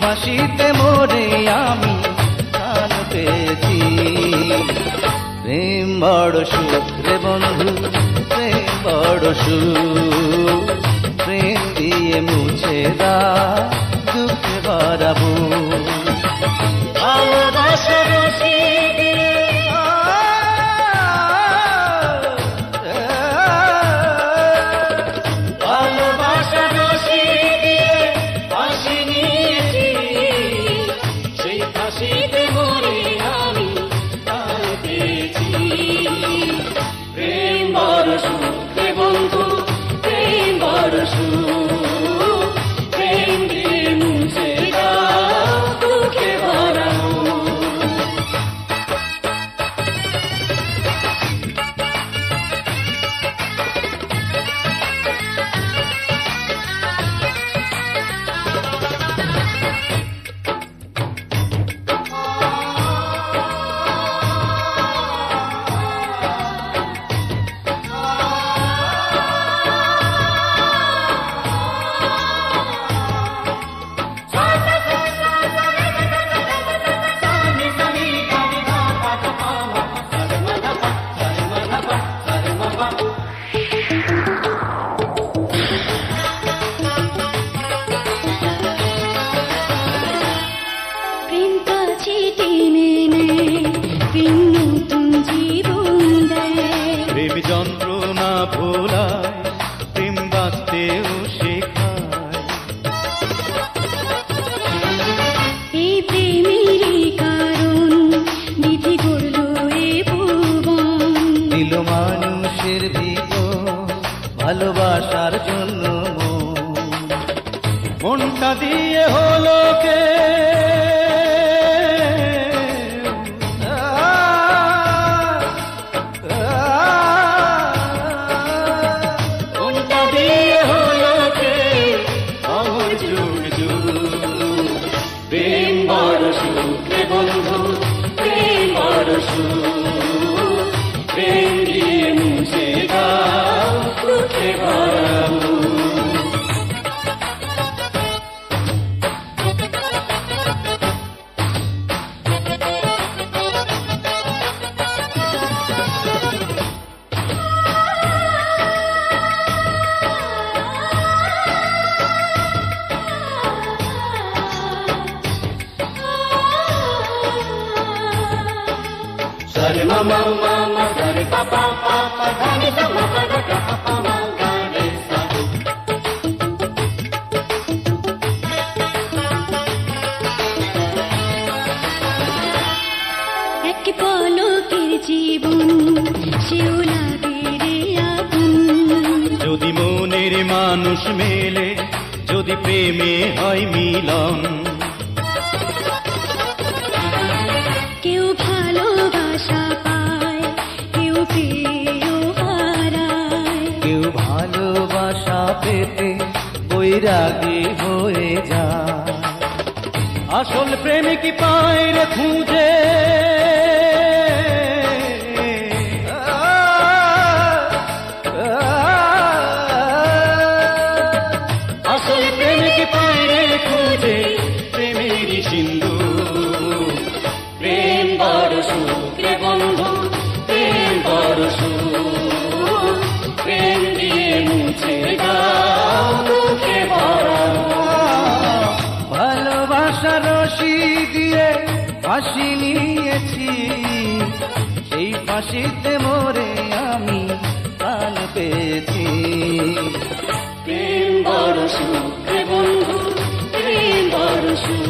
ফাঁসিতে মরে আমি প্রাণ পেয়েছি। প্রেম বড় সুখ রে বন্ধু, প্রেম বড় সুখ, প্রেম দিয়ে মুছে দা দুঃখে ভরা বুক। ভালোবাসা রশি দিয়ে ভালোবাসা রশি দিয়ে ফাঁসি নিয়েছি, সেই ফাঁসিতে মরে আমি প্রাণ পেয়েছি। প্রেম বড় সুখ রে বন্ধু, প্রেম বড় সুখ, প্রেম দিয়ে মুছে দাও দুঃখে ভরা বুক। প্রেম যন্ত্রণা ভোলায়, প্রেম বাঁচতেও শেখায়। এই প্রেমেরই কারণ বিধি গড়ল এ ভুবন, দিল মানুষের ভিতর ভালোবাসার জন্য মনটা দিয়ে হলো কে প্রেম বড় সুখ রে বন্ধু, প্রেম বড় সুখ, প্রেম দিয়ে মুছে দাও দুঃখে ভরা বুক। Sare mama mama sare papa papa dhani sa mama ga papa mama re sa। এক পলকের জীবন সেও লাগে রে আগুন, যদি মনের মানুষ মেলে, যদি প্রেমে হয় মিলন। কেউ ভালোবাসা পায়, কেউ পেয়েও হারায়, কেউ ভালোবাসা পেতে বৈরাগী হয়ে যায়। আসল প্রেমিক পায় রে খুঁজে, আসল প্রেমিক পায় রে খুঁজে প্রেমেরই সিন্ধু। প্রেম বড় সুখ রে বন্ধু, প্রেম বড় সুখ, প্রেম দিয়ে মুছে দাও দুঃখে ভরা বুক। ভালোবাসা রশি দিয়ে ফাঁসি নিয়েছি, সেই ফাঁসিতে মরে আমি প্রাণ পেয়েছি। প্রেম বড় সুখ রে বন্ধু, প্রেম বড় সুখ।